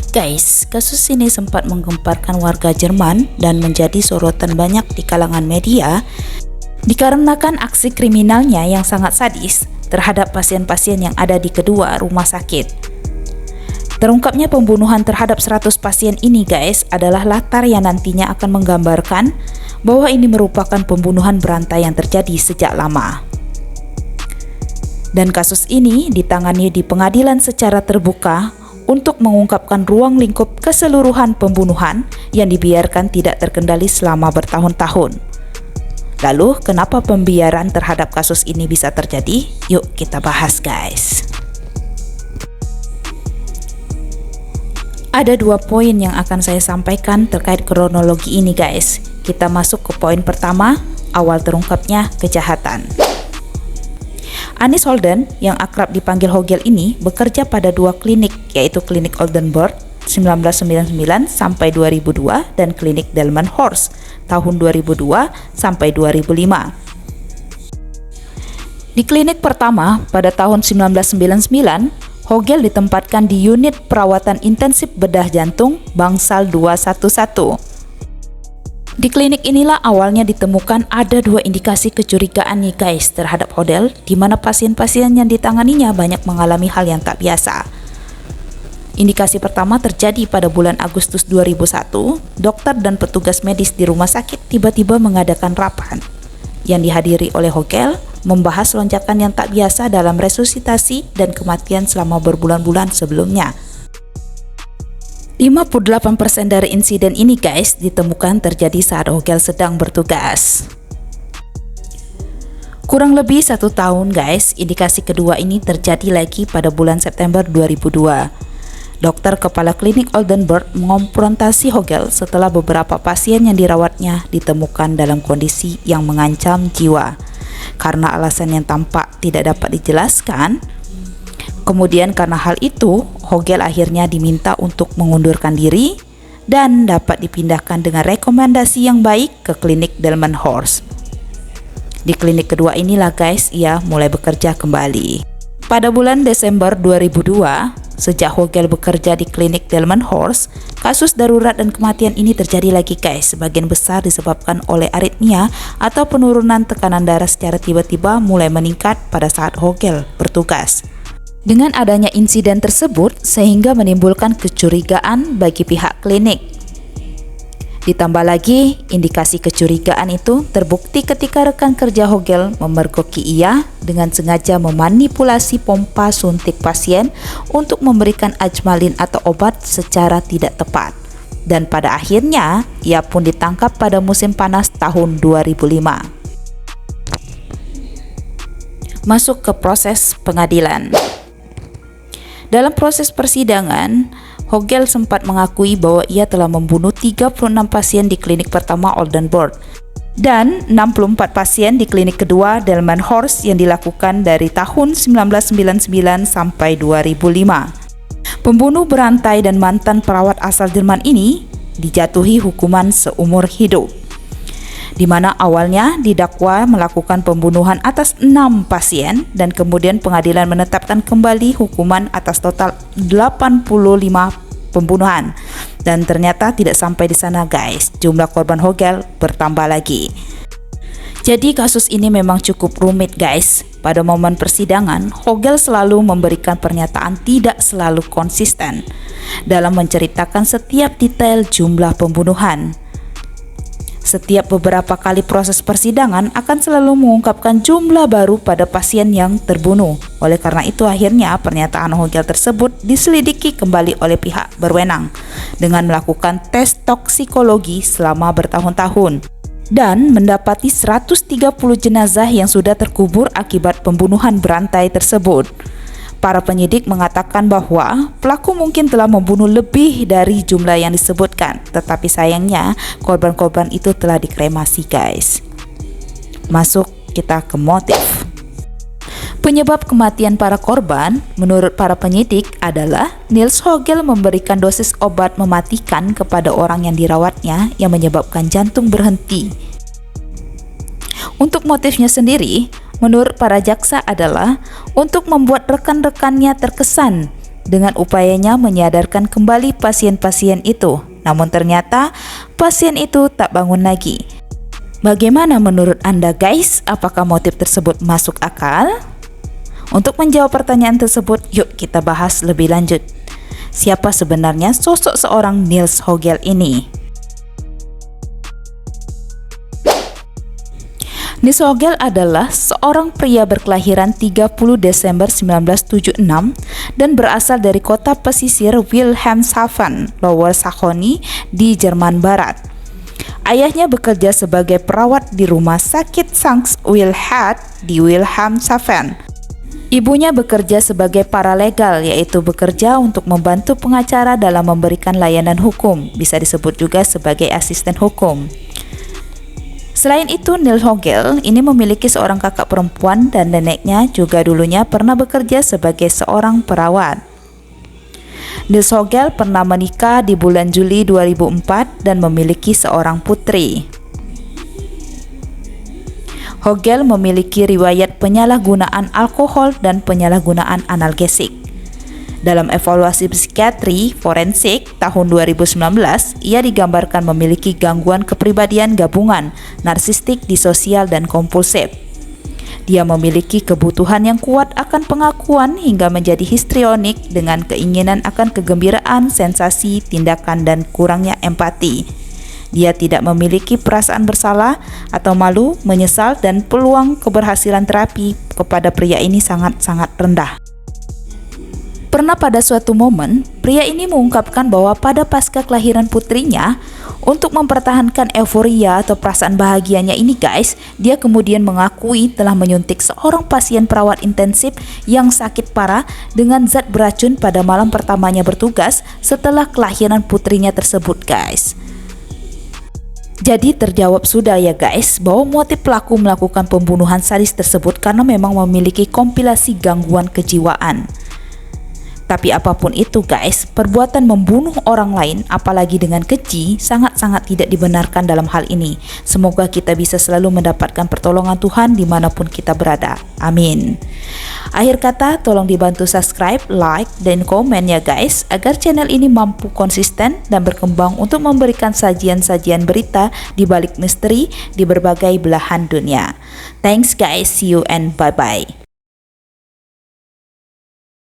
Guys, kasus ini sempat menggemparkan warga Jerman dan menjadi sorotan banyak di kalangan media dikarenakan aksi kriminalnya yang sangat sadis terhadap pasien-pasien yang ada di kedua rumah sakit. Terungkapnya pembunuhan terhadap 100 pasien ini guys adalah latar yang nantinya akan menggambarkan bahwa ini merupakan pembunuhan berantai yang terjadi sejak lama. Dan kasus ini ditangani di pengadilan secara terbuka untuk mengungkapkan ruang lingkup keseluruhan pembunuhan yang dibiarkan tidak terkendali selama bertahun-tahun. Lalu, kenapa pembiaran terhadap kasus ini bisa terjadi? Yuk kita bahas guys. Ada 2 poin yang akan saya sampaikan terkait kronologi ini guys. Kita masuk ke poin pertama, awal terungkapnya kejahatan. Anis Holden yang akrab dipanggil Hogel ini bekerja pada 2 klinik, yaitu klinik Oldenburg 1999 sampai 2002 dan klinik Delmenhorst tahun 2002 sampai 2005. Di klinik pertama pada tahun 1999, Hogel ditempatkan di unit perawatan intensif bedah jantung bangsal 211. Di klinik inilah awalnya ditemukan ada 2 indikasi kecurigaan nih guys terhadap Hogel, di mana pasien-pasien yang ditanganinya banyak mengalami hal yang tak biasa. Indikasi pertama terjadi pada bulan Agustus 2001, dokter dan petugas medis di rumah sakit tiba-tiba mengadakan rapat yang dihadiri oleh Hogel membahas lonjakan yang tak biasa dalam resusitasi dan kematian selama berbulan-bulan sebelumnya. 58% dari insiden ini guys ditemukan terjadi saat Hogel sedang bertugas. Kurang lebih 1 tahun guys, indikasi kedua ini terjadi lagi pada bulan September 2002. Dokter kepala klinik Oldenburg mengonfrontasi Hogel setelah beberapa pasien yang dirawatnya ditemukan dalam kondisi yang mengancam jiwa. Karena alasan yang tampak tidak dapat dijelaskan, kemudian karena hal itu, Hogel akhirnya diminta untuk mengundurkan diri dan dapat dipindahkan dengan rekomendasi yang baik ke klinik Delmenhorst. Di klinik kedua inilah guys, ia mulai bekerja kembali. Pada bulan Desember 2002, sejak Hogel bekerja di klinik Delmenhorst, kasus darurat dan kematian ini terjadi lagi guys, sebagian besar disebabkan oleh aritmia atau penurunan tekanan darah secara tiba-tiba mulai meningkat pada saat Hogel bertugas. Dengan adanya insiden tersebut sehingga menimbulkan kecurigaan bagi pihak klinik. Ditambah lagi, indikasi kecurigaan itu terbukti ketika rekan kerja Hogel memergoki ia dengan sengaja memanipulasi pompa suntik pasien untuk memberikan ajmalin atau obat secara tidak tepat. Dan pada akhirnya, ia pun ditangkap pada musim panas tahun 2005. Masuk ke proses pengadilan. Dalam proses persidangan, Hogel sempat mengakui bahwa ia telah membunuh 36 pasien di klinik pertama Oldenburg dan 64 pasien di klinik kedua Delmenhorst yang dilakukan dari tahun 1999 sampai 2005. Pembunuh berantai dan mantan perawat asal Jerman ini dijatuhi hukuman seumur hidup, di mana awalnya didakwa melakukan pembunuhan atas 6 pasien dan kemudian pengadilan menetapkan kembali hukuman atas total 85 pembunuhan. Dan ternyata tidak sampai di sana guys, jumlah korban Hogel bertambah lagi. Jadi kasus ini memang cukup rumit guys. Pada momen persidangan, Hogel selalu memberikan pernyataan tidak selalu konsisten dalam menceritakan setiap detail jumlah pembunuhan. Setiap beberapa kali proses persidangan akan selalu mengungkapkan jumlah baru pada pasien yang terbunuh. Oleh karena itu akhirnya pernyataan Hogel tersebut diselidiki kembali oleh pihak berwenang dengan melakukan tes toksikologi selama bertahun-tahun dan mendapati 130 jenazah yang sudah terkubur akibat pembunuhan berantai tersebut. Para penyidik mengatakan bahwa pelaku mungkin telah membunuh lebih dari jumlah yang disebutkan, tetapi sayangnya korban-korban itu telah dikremasi guys. Masuk kita ke motif. Penyebab kematian para korban menurut para penyidik adalah Niels Hogel memberikan dosis obat mematikan kepada orang yang dirawatnya yang menyebabkan jantung berhenti. Untuk motifnya sendiri, menurut para jaksa adalah untuk membuat rekan-rekannya terkesan dengan upayanya menyadarkan kembali pasien-pasien itu. Namun ternyata pasien itu tak bangun lagi. Bagaimana menurut Anda guys? Apakah motif tersebut masuk akal? Untuk menjawab pertanyaan tersebut, yuk kita bahas lebih lanjut. Siapa sebenarnya sosok seorang Nils Hogel ini? Nils Hogel adalah seorang pria berkelahiran 30 Desember 1976 dan berasal dari kota pesisir Wilhelmshaven, Lower Saxony di Jerman Barat. Ayahnya bekerja sebagai perawat di rumah sakit Sankt Wilhelm di Wilhelmshaven. Ibunya bekerja sebagai paralegal, yaitu bekerja untuk membantu pengacara dalam memberikan layanan hukum, bisa disebut juga sebagai asisten hukum. Selain itu, Nils Hogel ini memiliki seorang kakak perempuan dan neneknya juga dulunya pernah bekerja sebagai seorang perawat. Nils Hogel pernah menikah di bulan Juli 2004 dan memiliki seorang putri. Hogel memiliki riwayat penyalahgunaan alkohol dan penyalahgunaan analgesik. Dalam evaluasi psikiatri forensik tahun 2019, ia digambarkan memiliki gangguan kepribadian gabungan, narsistik, disosial, dan kompulsif. Dia memiliki kebutuhan yang kuat akan pengakuan hingga menjadi histrionik dengan keinginan akan kegembiraan, sensasi, tindakan, dan kurangnya empati. Dia tidak memiliki perasaan bersalah atau malu, menyesal, dan peluang keberhasilan terapi kepada pria ini sangat-sangat rendah. Pernah pada suatu momen, pria ini mengungkapkan bahwa pada pasca kelahiran putrinya, untuk mempertahankan euforia atau perasaan bahagianya ini guys, dia kemudian mengakui telah menyuntik seorang pasien perawat intensif yang sakit parah dengan zat beracun pada malam pertamanya bertugas setelah kelahiran putrinya tersebut guys. Jadi terjawab sudah ya guys, bahwa motif pelaku melakukan pembunuhan sadis tersebut karena memang memiliki kompilasi gangguan kejiwaan. Tapi apapun itu guys, perbuatan membunuh orang lain apalagi dengan keji sangat-sangat tidak dibenarkan dalam hal ini. Semoga kita bisa selalu mendapatkan pertolongan Tuhan dimanapun kita berada. Amin. Akhir kata, tolong dibantu subscribe, like, dan komen ya guys, agar channel ini mampu konsisten dan berkembang untuk memberikan sajian-sajian berita di balik misteri di berbagai belahan dunia. Thanks guys, see you and bye-bye.